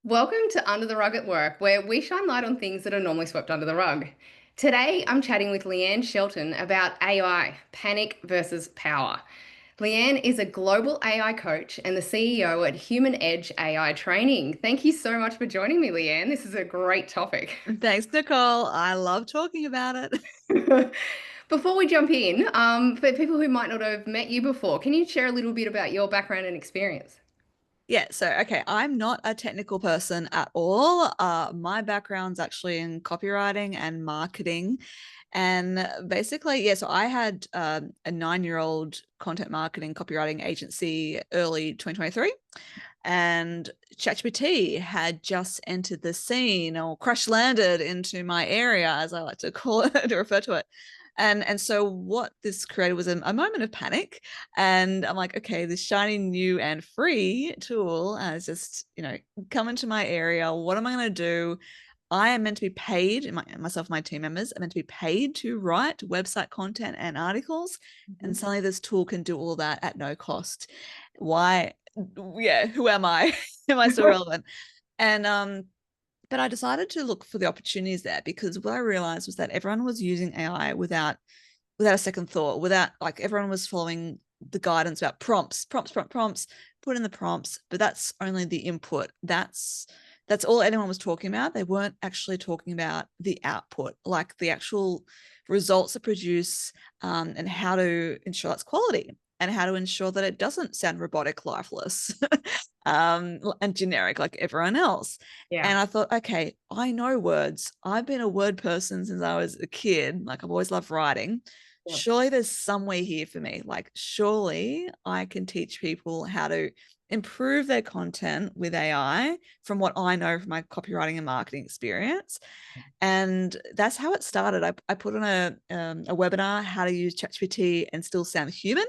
Welcome to Under the Rug at Work, where we shine light on things that are normally swept under the rug. Today, I'm chatting with Leanne Shelton about AI, panic versus power. Leanne is a global AI coach and the CEO at HumanEdge AI Training. Thank you so much for joining me, Leanne. This is a great topic. Thanks, Nicole. I love talking about it. Before we jump in, for people who might not have met you before, can you share a little bit about your background and experience? Yeah, so okay, I'm not a technical person at all. My background's actually in copywriting and marketing. And basically, yeah, so I had a 9-year-old content marketing copywriting agency early 2023. And ChatGPT had just entered the scene or crash landed into my area, as I like to call it, to refer to it. And so what this created was a moment of panic. And I'm like, okay, this shiny new and free tool has just, come into my area. What am I going to do? I am meant to be paid, myself and my team members are meant to be paid to write website content and articles. And Mhm. suddenly this tool can do all that at no cost. Why? Yeah, who am I? Am I still relevant? And but I decided to look for the opportunities there because what I realized was that everyone was using AI without a second thought, without like everyone was following the guidance about prompts, put in the prompts, but that's only the input. That's all anyone was talking about. They weren't actually talking about the output, like the actual results that produce, and how to ensure that's quality and how to ensure that it doesn't sound robotic, lifeless, and generic like everyone else. Yeah. And I thought, okay, I know words. I've been a word person since I was a kid. Like I've always loved writing. Yep. Surely there's some way here for me. Like, surely I can teach people how to improve their content with AI from what I know from my copywriting and marketing experience. And that's how it started. I put on a webinar, how to use ChatGPT and still sound human.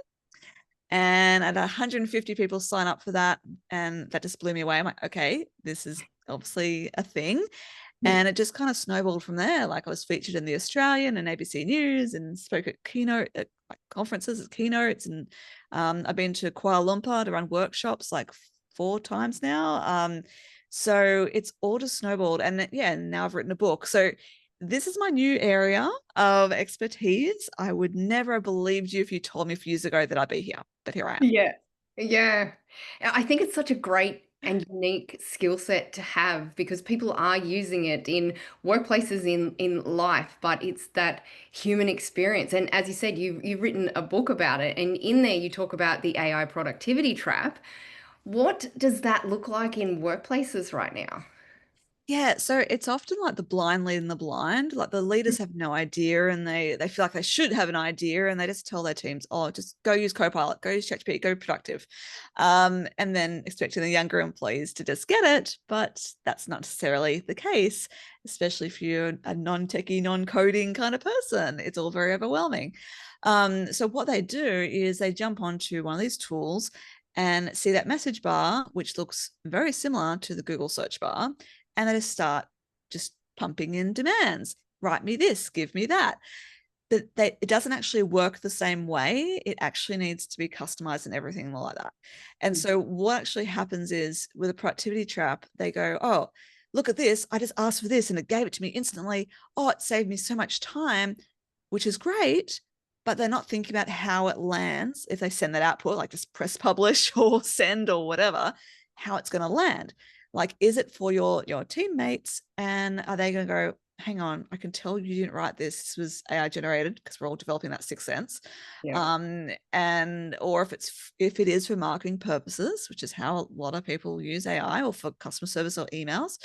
And I had 150 people sign up for that. And that just blew me away. I'm like, okay, this is obviously a thing. And it just kind of snowballed from there. Like I was featured in the Australian and ABC News and spoke at keynote at like conferences, at keynotes. And I've been to Kuala Lumpur to run workshops like 4 times now. So it's all just snowballed. And yeah, now I've written a book. So this is my new area of expertise. I would never have believed you if you told me a few years ago that I'd be here, but here I am. Yeah. Yeah. I think it's such a great and unique skill set to have because people are using it in workplaces in life, but it's that human experience. And as you said, you've written a book about it, and in there you talk about the AI productivity trap. What does that look like in workplaces right now? Yeah, so it's often like the blind leading the blind. Like the leaders have no idea and they feel like they should have an idea and they just tell their teams, oh, just go use Copilot, go use ChatGPT, go be productive. And then expecting the younger employees to just get it, but that's not necessarily the case, especially if you're a non-techie, non-coding kind of person. It's all very overwhelming. So what they do is they jump onto one of these tools and see that message bar, which looks very similar to the Google search bar, and they just start just pumping in demands. Write me this, give me that. It doesn't actually work the same way. It actually needs to be customized and everything like that. And so what actually happens is with a productivity trap, they go, oh, look at this. I just asked for this and it gave it to me instantly. Oh, it saved me so much time, which is great. But they're not thinking about how it lands if they send that output, like just press publish or send or whatever, how it's going to land. Like, is it for your teammates? And are they going to go, hang on, I can tell you didn't write this. This was AI generated because we're all developing that sixth sense. Yeah. And or if it is for marketing purposes, which is how a lot of people use AI, or for customer service or emails,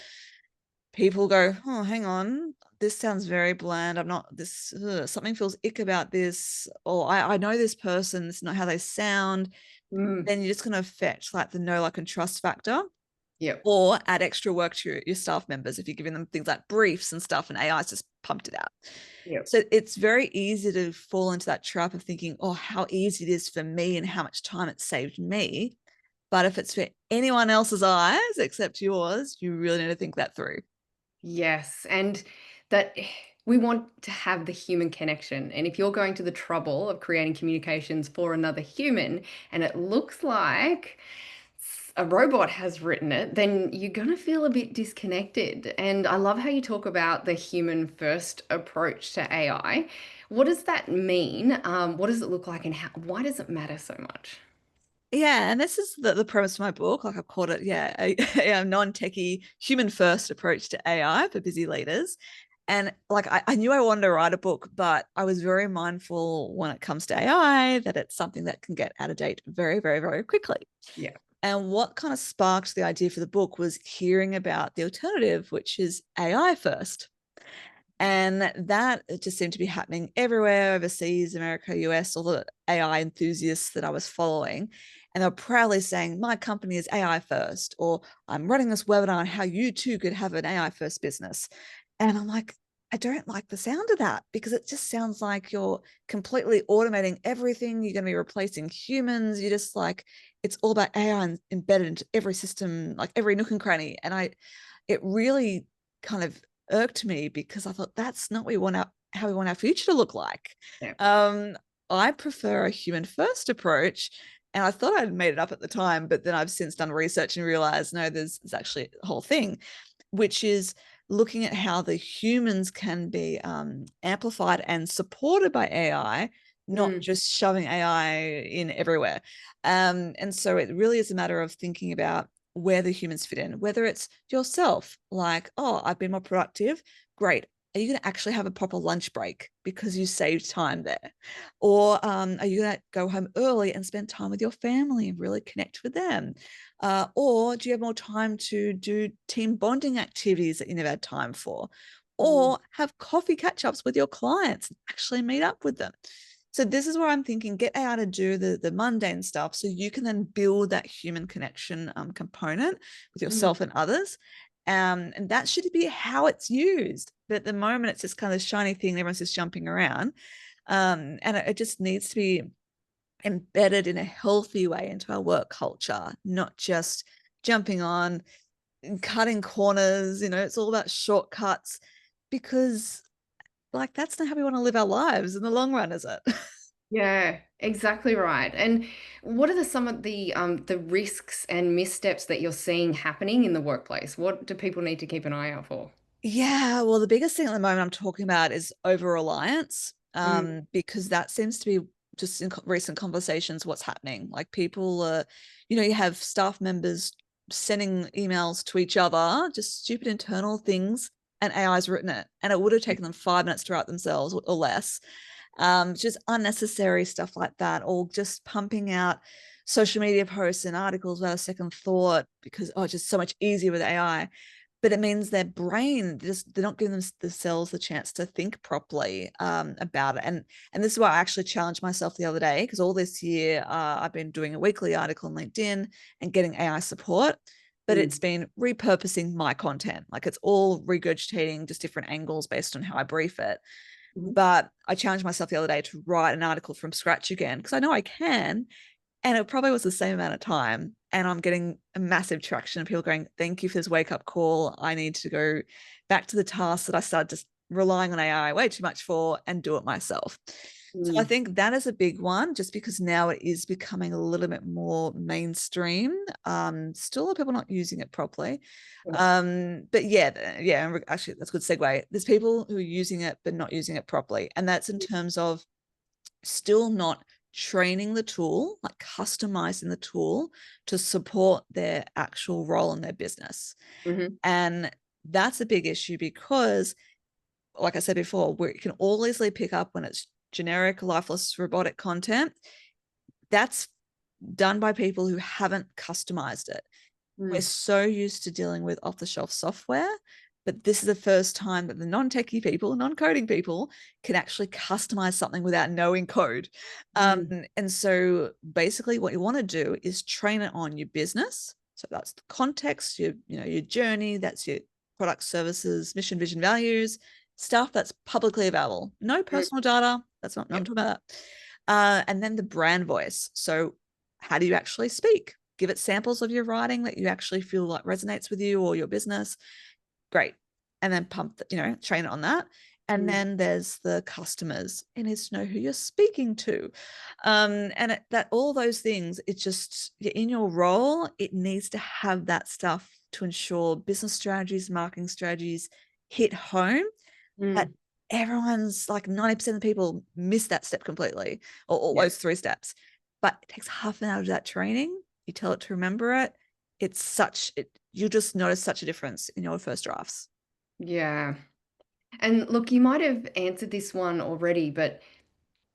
people go, oh, hang on, this sounds very bland. I'm not this, something feels ick about this, or I know this person, it's not how they sound. Mm. Then you're just going to affect like the know, like, and trust factor, Yep. or add extra work to your staff members if you're giving them things like briefs and stuff, and AI's just pumped it out. Yep. So it's very easy to fall into that trap of thinking, oh, how easy it is for me and how much time it saved me. But if it's for anyone else's eyes except yours, you really need to think that through. Yes, and that we want to have the human connection. And if you're going to the trouble of creating communications for another human, and it looks like a robot has written it, then you're going to feel a bit disconnected. And I love how you talk about the human first approach to AI. What does that mean? What does it look like, and why does it matter so much? Yeah, and this is the premise of my book. Like I've called it, yeah, a non-techie human first approach to AI for busy leaders. And like I knew I wanted to write a book, but I was very mindful when it comes to AI that it's something that can get out of date very, very, very quickly. Yeah. And what kind of sparked the idea for the book was hearing about the alternative, which is AI first. And that it just seemed to be happening everywhere overseas, America, US, all the AI enthusiasts that I was following. And they're proudly saying, my company is AI first, or I'm running this webinar on how you too could have an AI first business. And I'm like, I don't like the sound of that because it just sounds like you're completely automating everything. You're going to be replacing humans. You're just like, it's all about AI embedded into every system, like every nook and cranny. And it really kind of irked me because I thought that's not what we want how we want our future to look like. Yeah. Um, I prefer a human first approach. And I thought I'd made it up at the time, but then I've since done research and realized no, there's actually a whole thing, which is looking at how the humans can be amplified and supported by AI, not Mm, just shoving AI in everywhere. And so it really is a matter of thinking about where the humans fit in, whether it's yourself, like, oh, I've been more productive. Great. Are you going to actually have a proper lunch break because you saved time there? Or are you going to go home early and spend time with your family and really connect with them? Or do you have more time to do team bonding activities that you never had time for? mm, Or have coffee catch ups with your clients and actually meet up with them? So this is where I'm thinking, get AI to do the mundane stuff so you can then build that human connection component with mm. yourself and others. And that should be how it's used. But at the moment, it's just kind of shiny thing. Everyone's just jumping around. And it just needs to be embedded in a healthy way into our work culture, not just jumping on and cutting corners. It's all about shortcuts because like that's not how we want to live our lives in the long run, is it? Yeah, exactly right. And what are some of the risks and missteps that you're seeing happening in the workplace? What do people need to keep an eye out for? Yeah, well, the biggest thing at the moment I'm talking about is over-reliance, Mm, because that seems to be just in recent conversations what's happening. Like people, you have staff members sending emails to each other, just stupid internal things, and AI's written it, and it would have taken them 5 minutes to write themselves or less. Just unnecessary stuff like that, or just pumping out social media posts and articles without a second thought because it's just so much easier with AI, but it means their brain just they're not giving themselves the chance to think properly about it. And this is why I actually challenged myself the other day because all this year I've been doing a weekly article on LinkedIn and getting AI support, but it's mm, been repurposing my content. Like it's all regurgitating just different angles based on how I brief it. mhm, But I challenged myself the other day to write an article from scratch again because I know I can, and it probably was the same amount of time. And I'm getting a massive traction of people going, thank you for this wake up call. I need to go back to the task that I started just relying on AI way too much for and do it myself. So I mm. think that is a big one, just because now it is becoming a little bit more mainstream. Still a lot of people not using it properly. Yeah. But yeah, actually that's a good segue. There's people who are using it but not using it properly. And that's in terms of still not training the tool, like customizing the tool to support their actual role in their business. Mhm. And that's a big issue because, like I said before, we can all easily pick up when it's generic, lifeless, robotic content. That's done by people who haven't customized it. We're Mm, so used to dealing with off the shelf software, but this is the first time that the non-techie people, non-coding people can actually customize something without knowing code. mm, And so basically what you want to do is train it on your business. So that's the context, your journey, that's your product, services, mission, vision, values, stuff that's publicly available. No mm. personal data. That's not, I'm Yep. talking about that. And then the brand voice. So how do you actually speak? Give it samples of your writing that you actually feel like resonates with you or your business. Great. And then train it on that. And then there's the customers. It needs to know who you're speaking to. And that all those things, it's just in your role, it needs to have that stuff to ensure business strategies, marketing strategies hit home. That Mm. everyone's like 90% of the people miss that step completely, or all Yeah. those 3 steps. But it takes half an hour of that training. You tell it to remember it. You'll just notice such a difference in your first drafts. Yeah. And look, you might have answered this one already, but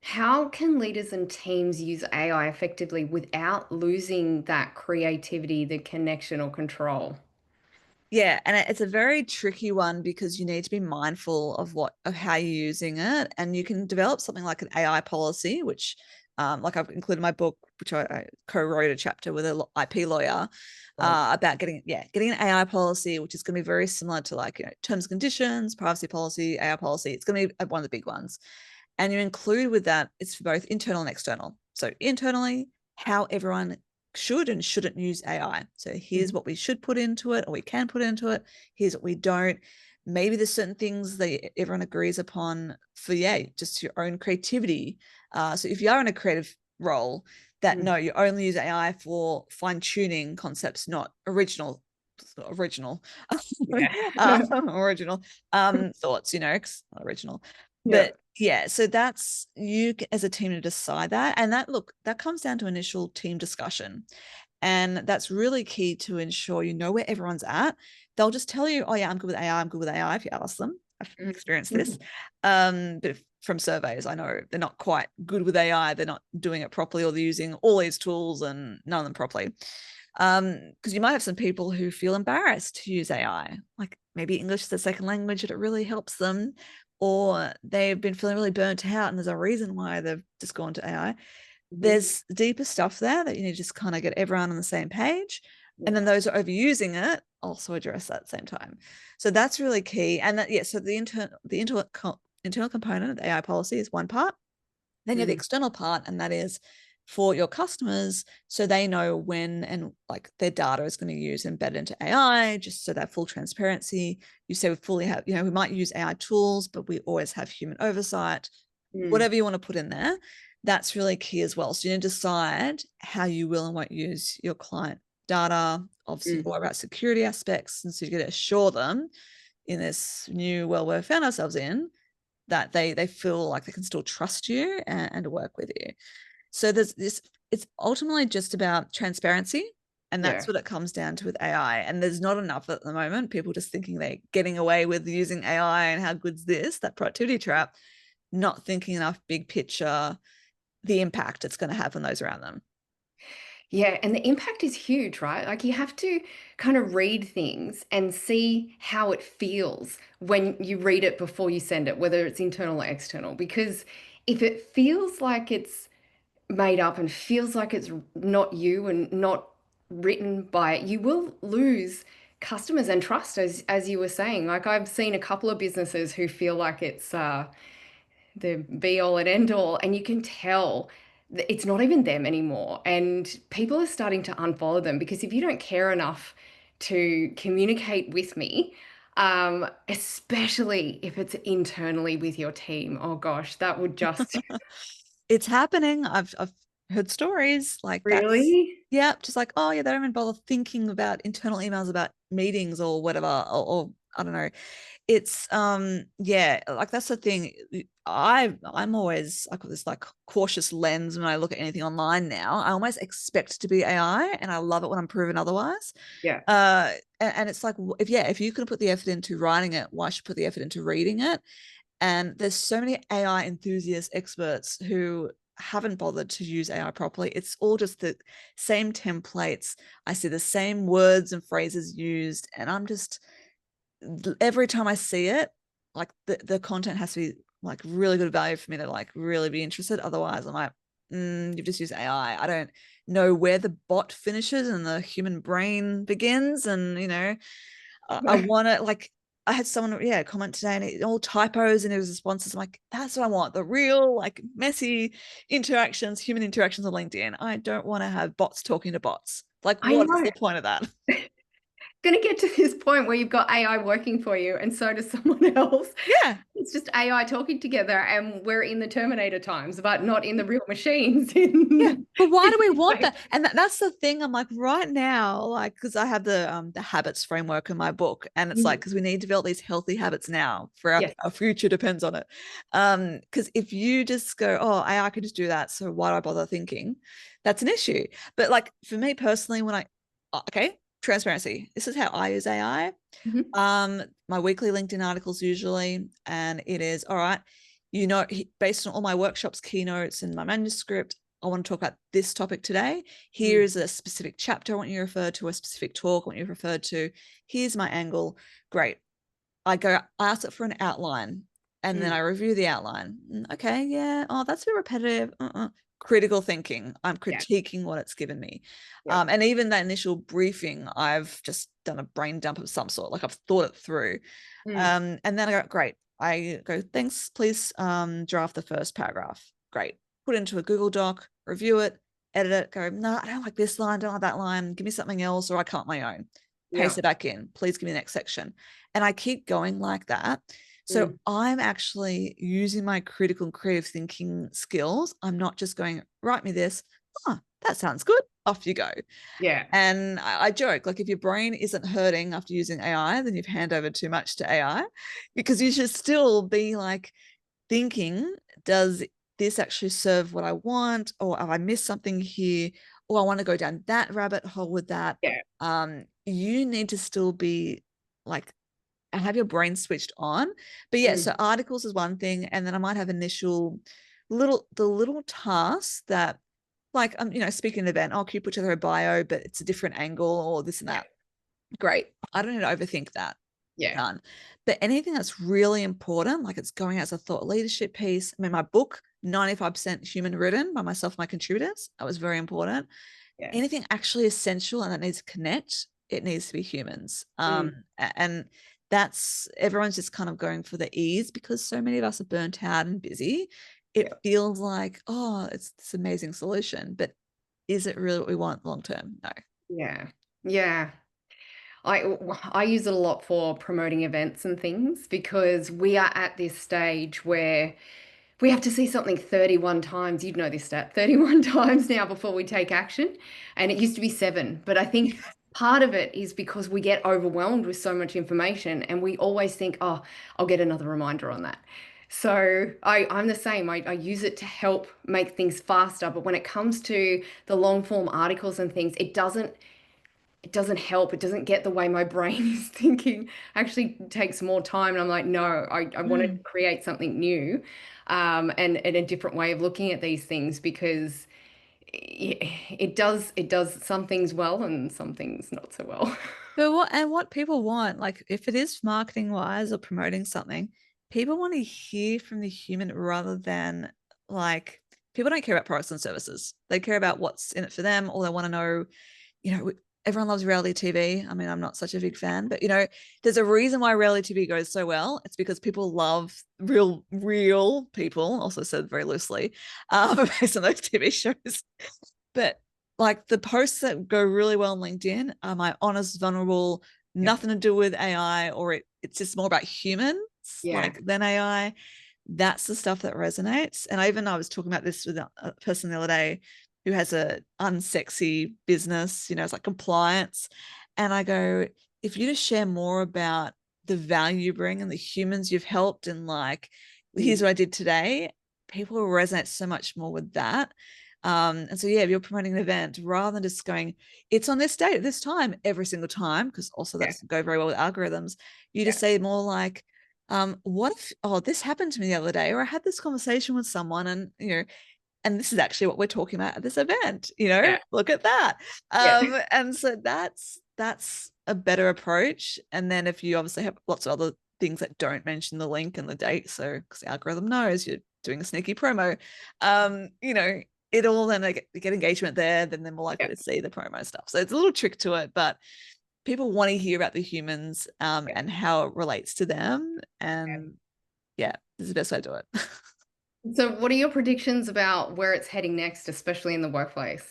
how can leaders and teams use AI effectively without losing that creativity, the connection, or control? Yeah, and it's a very tricky one because you need to be mindful of how you're using it, and you can develop something like an AI policy, which, like I've included in my book, which I co-wrote a chapter with an IP lawyer Right. about getting an AI policy, which is going to be very similar to like terms and conditions, privacy policy, AI policy. It's going to be one of the big ones, and you include with that it's for both internal and external. So internally, how everyone should and shouldn't use AI. So here's what we should put into it, or we can put into it. Here's what we don't. Maybe there's certain things that everyone agrees upon for, yeah, just your own creativity. So if you are in a creative role, that Mm. no, you only use AI for fine tuning concepts, not original, Yeah. original thoughts, not original. Yeah. But yeah, so that's you as a team to decide that. And that comes down to initial team discussion. And that's really key to ensure you know where everyone's at. They'll just tell you, oh yeah, I'm good with AI, I'm good with AI if you ask them. I've experienced this. But from surveys, I know they're not quite good with AI. They're not doing it properly, or they're using all these tools and none of them properly. Because you might have some people who feel embarrassed to use AI, like maybe English is their second language and it really helps them, or they've been feeling really burnt out and there's a reason why they've just gone to AI. Mhm. There's deeper stuff there that you need to just kind of get everyone on the same page. And then Yeah. those who are overusing it also address that at the same time. So that's really key. And that, yeah, so internal component of the AI policy is one part. Then you have the Mm. external part, and that is for your customers, so they know when and like their data is going to use embedded into AI, just so that full transparency. You say we fully have, we might use AI tools, but we always have human oversight. Mm. Whatever you want to put in there, that's really key as well. So you need to decide how you will and won't use your client data. Obviously, Mm. more about security aspects, and so you got to assure them in this new world we've found ourselves in that they feel like they can still trust you and work with you. So there's this, it's ultimately just about transparency. And that's Yeah. what it comes down to with AI. And there's not enough at the moment. People just thinking they're getting away with using AI and how good's this, that productivity trap, not thinking enough big picture, the impact it's going to have on those around them. Yeah, and the impact is huge, right? Like you have to kind of read things and see how it feels when you read it before you send it, whether it's internal or external. Because if it feels like it's made up and feels like it's not you and not written by it, you will lose customers and trust, as you were saying. Like I've seen a couple of businesses who feel like it's the be all and end all, and you can tell that it's not even them anymore. And people are starting to unfollow them because if you don't care enough to communicate with me, especially if it's internally with your team, oh gosh, that would just It's happening. I've heard stories like that's, really. yeah, just like, oh yeah, they don't even bother thinking about internal emails about meetings or whatever, or I don't know. It's yeah, like that's the thing. I'm always, I've got this like cautious lens when I look at anything online now. I almost expect it to be AI, and I love it when I'm proven otherwise. Yeah. And it's like, if you could put the effort into writing it, why should you put the effort into reading it? And there's so many AI enthusiast experts who haven't bothered to use AI properly. It's all just the same templates. I see the same words and phrases used, and I'm just, every time I see it, like the content has to be like really good value for me to like really be interested. Otherwise, I'm like, you've just used AI. I don't know where the bot finishes and the human brain begins. And I want to like, I had someone, yeah, comment today and all typos and it was responses. I'm like, that's what I want. The real, like, messy interactions, human interactions on LinkedIn. I don't want to have bots talking to bots. Like, I what is know. the point of that? Going to get to this point where you've got AI working for you and so does someone else. Yeah. it's just AI talking together, and we're in the Terminator times, but not in the real machines. Yeah, but why do we want Like, that? And that's the thing. I'm like, right now, like, because I have the habits framework in my book, and it's like, because we need to develop these healthy habits now for yes. our future depends on it. Because if you just go, oh, I could just do that, so why do I bother thinking? That's an issue. But like for me personally, when okay, transparency. This is how I use AI. Mhm. My weekly LinkedIn articles usually, and it is all right. Based on all my workshops, keynotes, and my manuscript, I want to talk about this topic today. Mm. Here's a specific chapter I want you to refer to, a specific talk I want you to refer to. Here's my angle. Great. I ask it for an outline, and then Mm. I review the outline. Okay, yeah. Oh, that's a bit repetitive. Critical thinking. I'm Yeah. critiquing what it's given me. Yeah. And even that initial briefing, I've just done a brain dump of some sort. Like I've thought it through. Mm. And then I go, great. I go, thanks, please draft the first paragraph. Great. Put it into a Google Doc, review it, edit it, go, no, I don't like this line, don't like that line. Give me something else, or I can't my own. Paste Yeah. it back in. Please give me the next section. And I keep going like that. So Mm. I'm actually using my critical and creative thinking skills. I'm not just going, write me this. Oh, that sounds good. Off you go. Yeah. And I joke, like if your brain isn't hurting after using AI, then you've hand over too much to AI, because you should still be like thinking, does this actually serve what I want? Or have I missed something here? Or I want to go down that rabbit hole with that. Yeah. You need to still be like have your brain switched on. But yeah, Mm. so articles is one thing, and then I might have initial little tasks that like speaking an event, can you put together a bio, but it's a different angle or this and Yeah. that. Great. I don't need to overthink that. Yeah. Done. But anything that's really important, like it's going out as a thought leadership piece. I mean, my book, 95% human written by myself and my contributors. That was very important. Yeah. Anything actually essential and that needs to connect, it needs to be humans. Mm. And that's everyone's just kind of going for the ease because so many of us are burnt out and busy. It Yeah. feels like, oh, it's this amazing solution, but is it really what we want long term? No. Yeah. Yeah. I use it a lot for promoting events and things because we are at this stage where we have to see something 31 times. You'd know this stat, 31 times now before we take action. And it used to be seven. But I think part of it is because we get overwhelmed with so much information and we always think, oh, I'll get another reminder on that. So I'm the same. I use it to help make things faster. But when it comes to the long form articles and things, it doesn't help. It doesn't get the way my brain is thinking. Actually takes more time. And I'm like, no, I want to Mm. create something new, and a different way of looking at these things because it does some things well and some things not so well. But what people want, like if it is marketing wise or promoting something, people want to hear from the human rather than like people don't care about products and services. They care about what's in it for them, or they want to know, you know, everyone loves reality TV. I mean, I'm not such a big fan, but there's a reason why reality TV goes so well. It's because people love real people, also said very loosely, based on those TV shows. But like the posts that go really well on LinkedIn are my honest, vulnerable, Yeah. nothing to do with AI, or it's just more about humans Yeah. like than AI. That's the stuff that resonates. And I was talking about this with a person the other day who has a unsexy business, it's like compliance. And I go, if you just share more about the value you bring and the humans you've helped and like, here's Mm. what I did today, people will resonate so much more with that. And so, yeah, if you're promoting an event, rather than just going, it's on this date at this time every single time, because also that Yeah. doesn't go very well with algorithms, you Yeah. just say more like, what if, oh, this happened to me the other day, or I had this conversation with someone and, and this is actually what we're talking about at this event, Yeah. look at that. Yeah. And so that's a better approach. And then if you obviously have lots of other things that don't mention the link and the date, so because the algorithm knows you're doing a sneaky promo, it'll then get engagement there, then they're more likely Yeah. to see the promo stuff. So it's a little trick to it, but people want to hear about the humans and how it relates to them. And yeah, this is the best way to do it. So, what are your predictions about where it's heading next, especially in the workplace?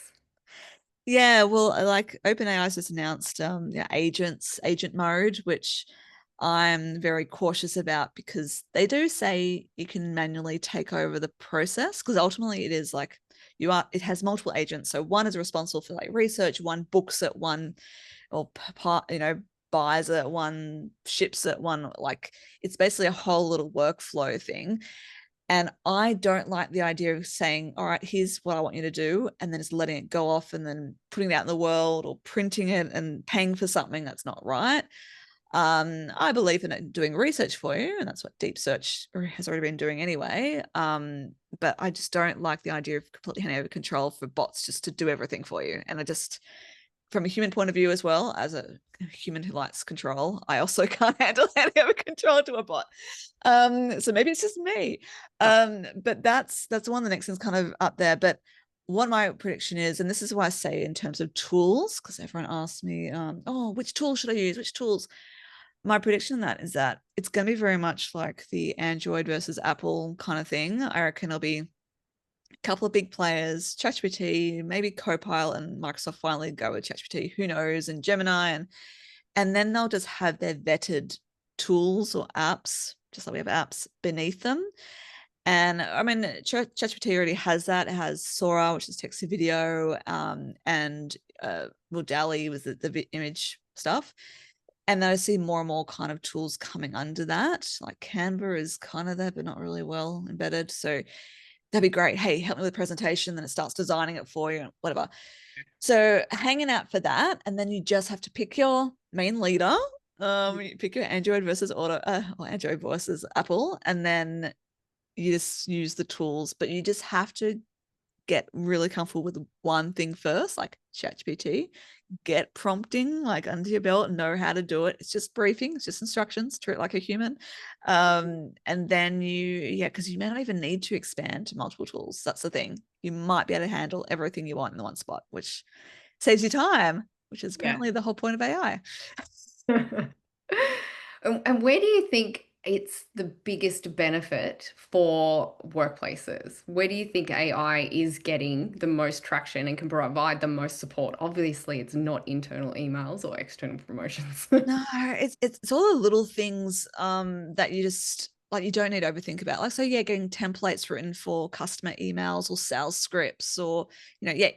Yeah, well, like OpenAI's just announced agent mode, which I'm very cautious about, because they do say you can manually take over the process, because ultimately it is like it has multiple agents. So one is responsible for like research, one books it, one or buys it, one ships it, one, like it's basically a whole little workflow thing. And I don't like the idea of saying, all right, here's what I want you to do, and then just letting it go off and then putting it out in the world or printing it and paying for something that's not right. I believe in it doing research for you, and that's what deep search has already been doing anyway. But I just don't like the idea of completely handing over control for bots just to do everything for you. And I just, from a human point of view as well, as a human who likes control, I also can't handle handing over control to a bot. So maybe it's just me. But that's one of the next things kind of up there. But what my prediction is, and this is why I say in terms of tools, because everyone asks me, oh, which tools should I use? Which tools? My prediction on that is that it's going to be very much like the Android versus Apple kind of thing. I reckon it'll be a couple of big players, ChatGPT, maybe Copilot, and Microsoft finally go with ChatGPT, who knows, and Gemini, and then they'll just have their vetted tools or apps, just like we have apps beneath them. And I mean, ChatGPT already has that. It has Sora, which is text to video, and DALL-E with the image stuff. And then I see more and more kind of tools coming under that. Like Canva is kind of there, but not really well embedded. So that'd be great. Hey, help me with the presentation. Then it starts designing it for you, whatever. So hanging out for that. And then you just have to pick your main leader. You pick your Android versus or Android versus Apple. And then you just use the tools, but you just have to get really comfortable with one thing first, like ChatGPT. Get prompting like under your belt, know how to do it. It's just briefing, it's just instructions, treat it like a human. And then because you may not even need to expand to multiple tools. That's the thing. You might be able to handle everything you want in the one spot, which saves you time, which is Yeah. apparently the whole point of AI. And where do you think it's the biggest benefit for workplaces? Where do you think AI is getting the most traction and can provide the most support? Obviously, it's not internal emails or external promotions. No, it's all the little things that you just like you don't need to overthink about. Like, so yeah, getting templates written for customer emails or sales scripts, or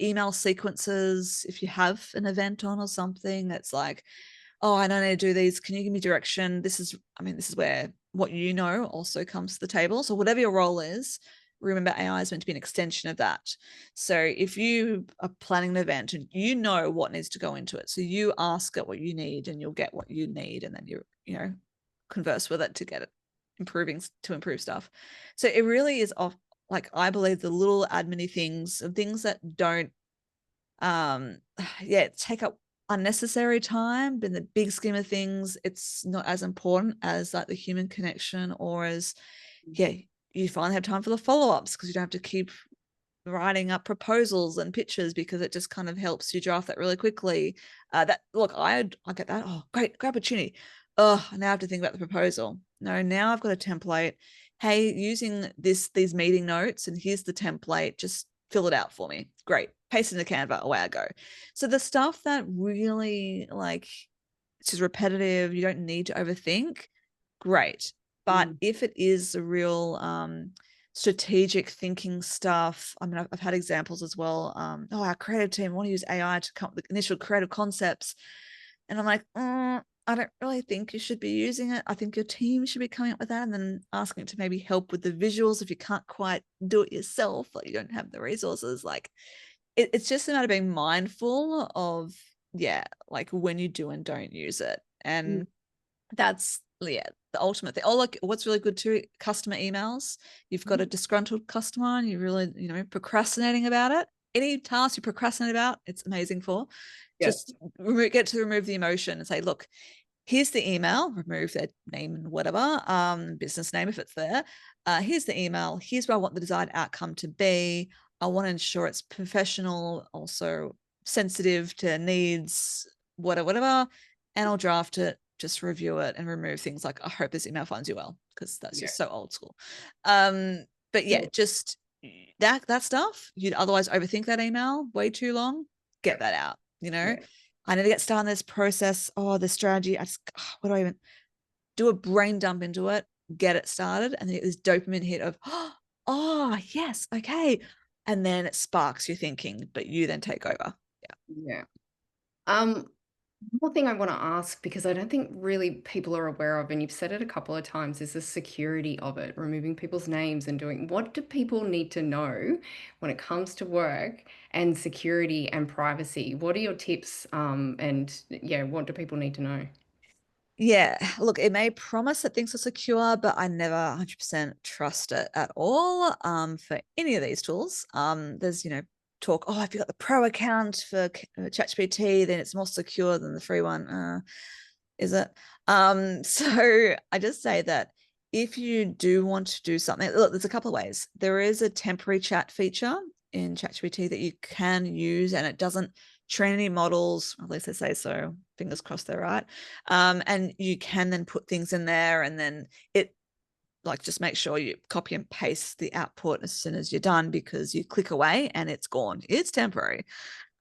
email sequences if you have an event on or something. It's like, oh, I don't need to do these. Can you give me direction? This is where what also comes to the table. So whatever your role is, remember AI is meant to be an extension of that. So if you are planning an event and you know what needs to go into it, so you ask it what you need and you'll get what you need, and then you converse with it to get it to improve stuff. So it really is off, like, I believe the little admin things and things that don't take up unnecessary time, but in the big scheme of things, it's not as important as like the human connection, or as you finally have time for the follow-ups because you don't have to keep writing up proposals and pitches, because it just kind of helps you draft that really quickly. That look, I get that. Oh, great opportunity. Oh, now I have to think about the proposal. No, now I've got a template. Hey, using these meeting notes, and here's the template. Just fill it out for me. Great. Paste it into Canva. Away I go. So the stuff that really it's just repetitive, you don't need to overthink. Great. But if it is a real strategic thinking stuff, I mean, I've had examples as well. Our creative team want to use AI to come up with initial creative concepts. And I'm like, I don't really think you should be using it. I think your team should be coming up with that, and then asking it to maybe help with the visuals if you can't quite do it yourself, like you don't have the resources. Like it's just a matter of being mindful of, like when you do and don't use it. And that's the ultimate thing. Oh, look, what's really good too, customer emails. You've got a disgruntled customer and you're really, procrastinating about it. Any task you procrastinate about, it's amazing for. Yeah. Just get to remove the emotion and say, look, here's the email, remove their name and whatever, business name if it's there. Here's the email. Here's where I want the desired outcome to be. I want to ensure it's professional, also sensitive to needs, whatever. And I'll draft it, just review it, and remove things like, I hope this email finds you well, because that's just so old school. But just that stuff, you'd otherwise overthink that email way too long. Get that out, I need to get started on this process. Oh, the strategy. What do I even do a brain dump into it, get it started, and then you get this dopamine hit of, oh, yes, okay. And then it sparks your thinking, but you then take over. Yeah. Yeah. Um, One thing I want to ask, because I don't think really people are aware of, and you've said it a couple of times, is the security of it, removing people's names and doing what do people need to know when it comes to work and security and privacy? What are your tips? And yeah, what do people need to know? Yeah, look, it may promise that things are secure, but I never 100% trust it at all for any of these tools. There's, talk, oh, if you've got the pro account for ChatGPT, then it's more secure than the free one. Is it? So I just say that if you do want to do something, look, there's a couple of ways. There is a temporary chat feature in ChatGPT that you can use, and it doesn't train any models, at least they say so. Fingers crossed they're right. And you can then put things in there, and then it like just make sure you copy and paste the output as soon as you're done, because you click away and it's gone. It's temporary.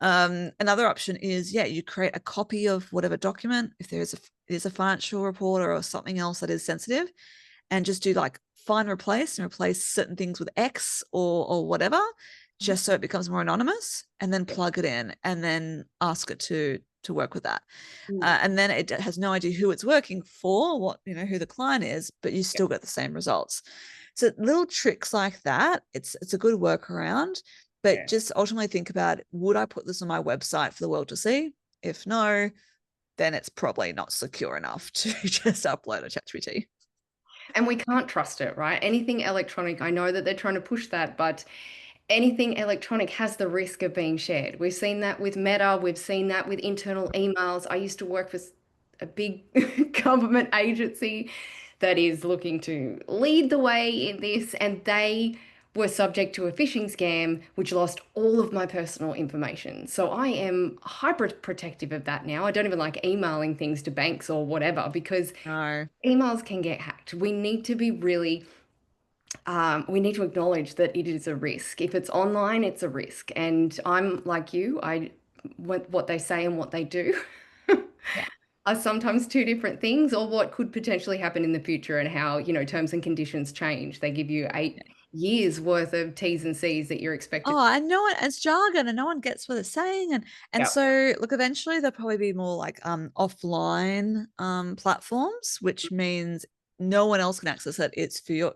Another option is, yeah, you create a copy of whatever document, if there's a financial report or something else that is sensitive, and just do like find replace and replace certain things with X or whatever, just so it becomes more anonymous, and then plug it in and then ask it to work with that. Mm. And then it has no idea who it's working for, what, who the client is, but you still get the same results. So little tricks like that, it's a good workaround, but Yeah. just ultimately think about, would I put this on my website for the world to see? If no, then it's probably not secure enough to just upload a ChatGPT. And we can't trust it, right? Anything electronic, I know that they're trying to push that, but anything electronic has the risk of being shared. We've seen that with Meta, we've seen that with internal emails. I used to work for a big government agency that is looking to lead the way in this, and they were subject to a phishing scam, which lost all of my personal information. So I am hyper protective of that now. I don't even like emailing things to banks or whatever because No. emails can get hacked. We need to be really we need to acknowledge that it is a risk. If it's online, it's a risk. And I'm like you, what they say and what they do Yeah. are sometimes two different things, or what could potentially happen in the future and how, terms and conditions change. They give you 8 years worth of T's and C's that you're expected. Oh, and no one, it's jargon and no one gets what it's saying. And Yeah. so look, eventually there'll probably be more like offline platforms, which means no one else can access it. It's for your,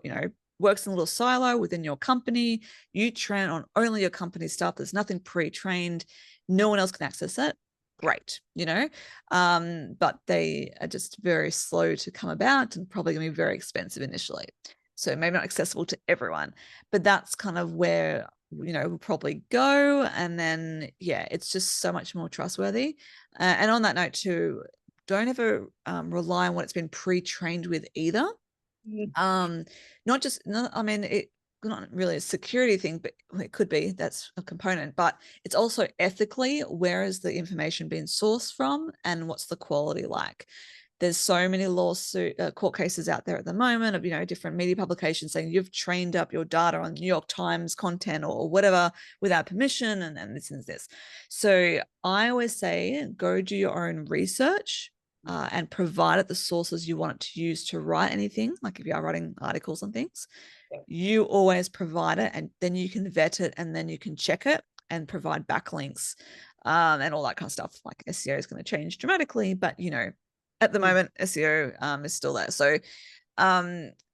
works in a little silo within your company. You train on only your company stuff. There's nothing pre-trained. No one else can access it. Great, but they are just very slow to come about and probably gonna be very expensive initially. So maybe not accessible to everyone, but that's kind of where we'll probably go. And then yeah, it's just so much more trustworthy. And on that note too, don't ever rely on what it's been pre-trained with either. Mm. Not just no, I mean it, not really a security thing, but it could be, that's a component, but it's also ethically, where is the information being sourced from and what's the quality like. There's so many lawsuit court cases out there at the moment of different media publications saying you've trained up your data on New York Times content or whatever without permission, and this and this. So I always say go do your own research, and provide it the sources you want it to use to write anything. Like if you are writing articles and things, you always provide it, and then you can vet it, and then you can check it and provide backlinks, and all that kind of stuff. Like SEO is going to change dramatically, but at the moment SEO is still there. So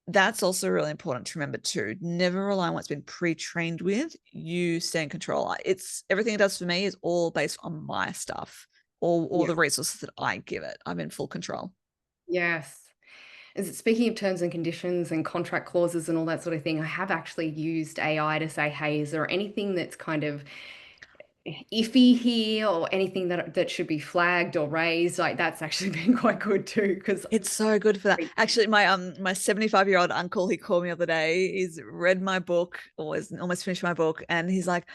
that's also really important to remember too. Never rely on what's been pre-trained with. You stay in control. It's everything it does for me is all based on my stuff or Yeah. the resources that I give it. I'm in full control. Yes. Speaking of terms and conditions and contract clauses and all that sort of thing, I have actually used AI to say, hey, is there anything that's kind of iffy here or anything that should be flagged or raised? Like that's actually been quite good too, because It's so good for that. Actually, my 75-year-old uncle, he called me the other day. He's read my book, or is almost finished my book, and he's like,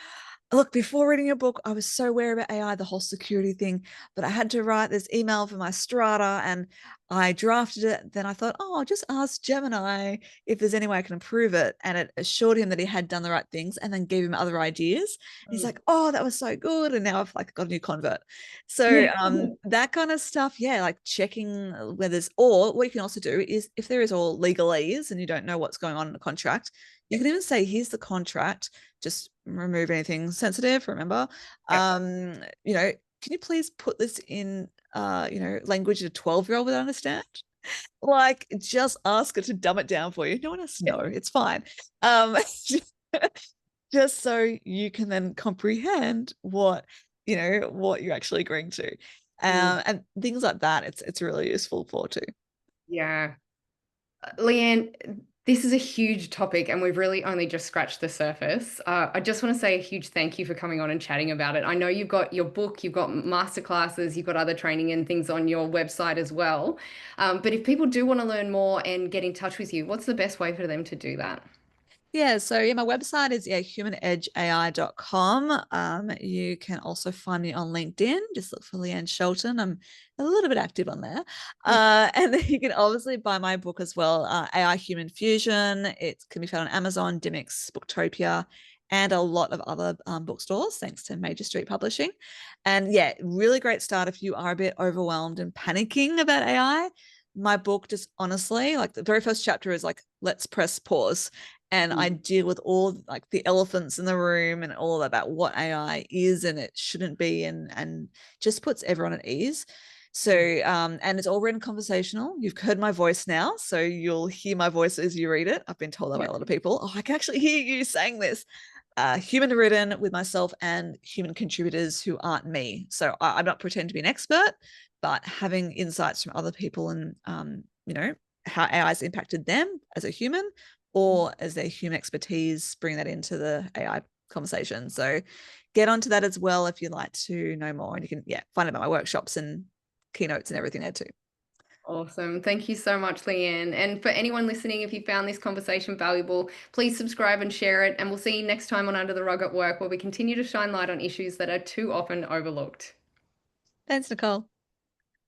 look, before reading your book, I was so aware about AI, the whole security thing, but I had to write this email for my strata, and I drafted it. Then I thought, oh, I'll just ask Gemini if there's any way I can improve it. And it assured him that he had done the right things and then gave him other ideas. And he's Mm. like, oh, that was so good. And now I've like got a new convert. So Yeah. that kind of stuff, yeah, like checking where there's, or what you can also do is if there is all legalese and you don't know what's going on in the contract, you can even say, here's the contract, just remove anything sensitive, remember. Yeah. You know, can you please put this in language a 12-year-old would understand? Like, just ask it to dumb it down for you. No one has to Yeah. know. It's fine. Um, just so you can then comprehend what you're actually agreeing to. Mm. And things like that, it's really useful for too. Yeah. Leanne, this is a huge topic, and we've really only just scratched the surface. I just want to say a huge thank you for coming on and chatting about it. I know you've got your book, you've got masterclasses, you've got other training and things on your website as well. But if people do want to learn more and get in touch with you, what's the best way for them to do that? Yeah, so yeah, my website is humanedgeai.com. You can also find me on LinkedIn. Just look for Leanne Shelton. I'm a little bit active on there. And then you can obviously buy my book as well, AI Human Fusion. It can be found on Amazon, Dimmix, Booktopia, and a lot of other bookstores, thanks to Major Street Publishing. And yeah, really great start if you are a bit overwhelmed and panicking about AI. My book just honestly, like the very first chapter is like, let's press pause, and I Mm. deal with all like the elephants in the room and all about what AI is and it shouldn't be, and just puts everyone at ease. So and it's all written conversational. You've heard my voice now, so you'll hear my voice as you read it. I've been told that by Yeah. a lot of people. Oh, I can actually hear you saying this. Human written with myself and human contributors who aren't me. So I'm not pretending to be an expert, but having insights from other people and how AI has impacted them as a human or as their human expertise, bring that into the AI conversation. So get onto that as well if you'd like to know more. And you can, find out about my workshops and keynotes and everything there too. Awesome. Thank you so much, Leanne. And for anyone listening, if you found this conversation valuable, please subscribe and share it. And we'll see you next time on Under the Rug at Work, where we continue to shine light on issues that are too often overlooked. Thanks, Nicole.